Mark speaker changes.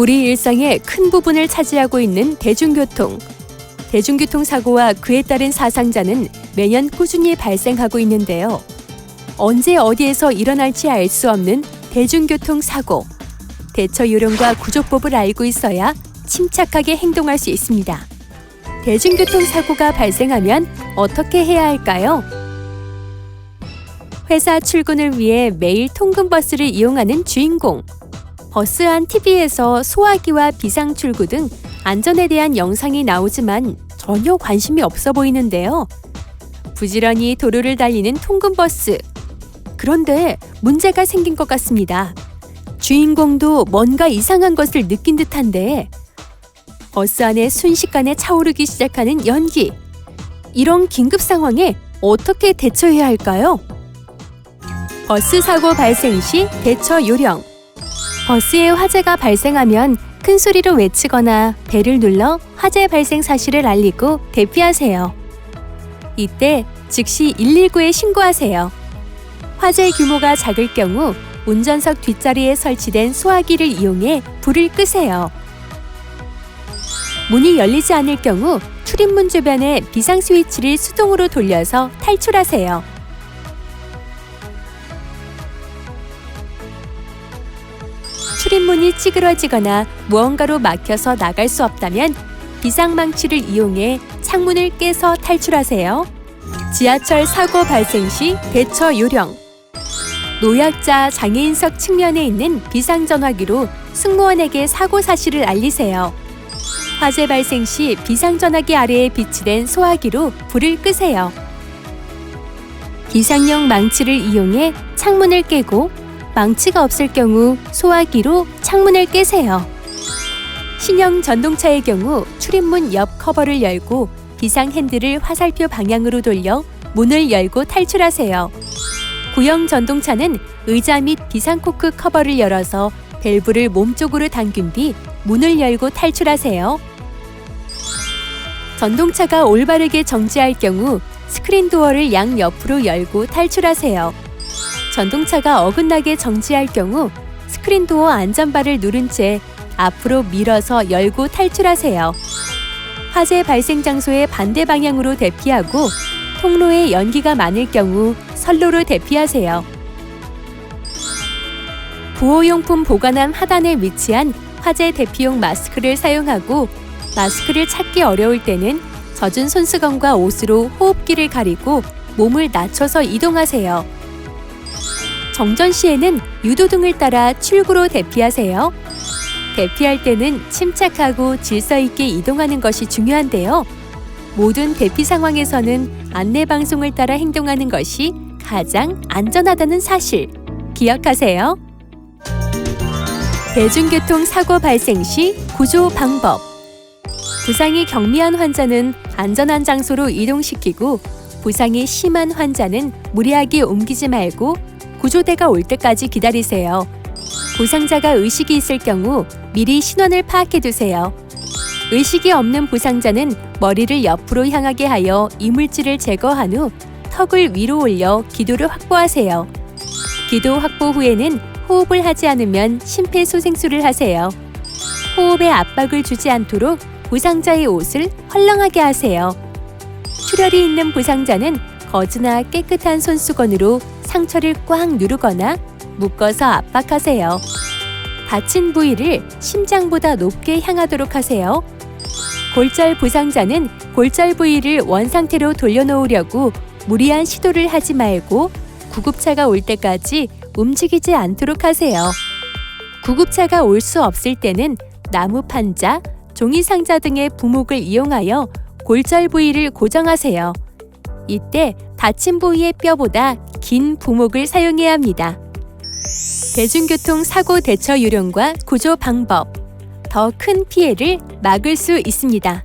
Speaker 1: 우리 일상의 큰 부분을 차지하고 있는 대중교통. 대중교통 사고와 그에 따른 사상자는 매년 꾸준히 발생하고 있는데요. 언제 어디에서 일어날지 알 수 없는 대중교통 사고. 대처 요령과 구조법을 알고 있어야 침착하게 행동할 수 있습니다. 대중교통 사고가 발생하면 어떻게 해야 할까요? 회사 출근을 위해 매일 통근버스를 이용하는 주인공. 버스 안 TV에서 소화기와 비상출구 등 안전에 대한 영상이 나오지만 전혀 관심이 없어 보이는데요. 부지런히 도로를 달리는 통근버스. 그런데 문제가 생긴 것 같습니다. 주인공도 뭔가 이상한 것을 느낀 듯한데 버스 안에 순식간에 차오르기 시작하는 연기. 이런 긴급 상황에 어떻게 대처해야 할까요? 버스 사고 발생 시 대처 요령. 버스에 화재가 발생하면 큰 소리로 외치거나 벨을 눌러 화재 발생 사실을 알리고 대피하세요. 이때 즉시 119에 신고하세요. 화재 규모가 작을 경우 운전석 뒷자리에 설치된 소화기를 이용해 불을 끄세요. 문이 열리지 않을 경우 출입문 주변에 비상 스위치를 수동으로 돌려서 탈출하세요. 출입문이 찌그러지거나 무언가로 막혀서 나갈 수 없다면 비상망치를 이용해 창문을 깨서 탈출하세요. 지하철 사고 발생 시 대처 요령. 노약자 장애인석 측면에 있는 비상전화기로 승무원에게 사고 사실을 알리세요. 화재 발생 시 비상전화기 아래에 비치된 소화기로 불을 끄세요. 비상용 망치를 이용해 창문을 깨고 망치가 없을 경우 소화기로 창문을 깨세요. 신형 전동차의 경우 출입문 옆 커버를 열고 비상 핸들을 화살표 방향으로 돌려 문을 열고 탈출하세요. 구형 전동차는 의자 및 비상 코크 커버를 열어서 밸브를 몸쪽으로 당긴 뒤 문을 열고 탈출하세요. 전동차가 올바르게 정지할 경우 스크린 도어를 양옆으로 열고 탈출하세요. 전동차가 어긋나게 정지할 경우 스크린 도어 안전바를 누른 채 앞으로 밀어서 열고 탈출하세요. 화재 발생 장소의 반대 방향으로 대피하고 통로에 연기가 많을 경우 선로로 대피하세요. 구호용품 보관함 하단에 위치한 화재 대피용 마스크를 사용하고 마스크를 찾기 어려울 때는 젖은 손수건과 옷으로 호흡기를 가리고 몸을 낮춰서 이동하세요. 정전 시에는 유도등을 따라 출구로 대피하세요. 대피할 때는 침착하고 질서 있게 이동하는 것이 중요한데요. 모든 대피 상황에서는 안내 방송을 따라 행동하는 것이 가장 안전하다는 사실 기억하세요. 대중교통 사고 발생 시 구조 방법. 부상이 경미한 환자는 안전한 장소로 이동시키고 부상이 심한 환자는 무리하게 옮기지 말고 구조대가 올 때까지 기다리세요. 부상자가 의식이 있을 경우 미리 신원을 파악해두세요. 의식이 없는 부상자는 머리를 옆으로 향하게 하여 이물질을 제거한 후 턱을 위로 올려 기도를 확보하세요. 기도 확보 후에는 호흡을 하지 않으면 심폐소생술을 하세요. 호흡에 압박을 주지 않도록 부상자의 옷을 헐렁하게 하세요. 출혈이 있는 부상자는 거즈나 깨끗한 손수건으로 상처를 꽉 누르거나 묶어서 압박하세요. 다친 부위를 심장보다 높게 향하도록 하세요. 골절 부상자는 골절 부위를 원상태로 돌려놓으려고 무리한 시도를 하지 말고 구급차가 올 때까지 움직이지 않도록 하세요. 구급차가 올 수 없을 때는 나무 판자, 종이 상자 등의 부목을 이용하여 골절 부위를 고정하세요. 이때 다친 부위의 뼈보다 긴 부목을 사용해야 합니다. 대중교통 사고 대처 요령과 구조 방법. 더 큰 피해를 막을 수 있습니다.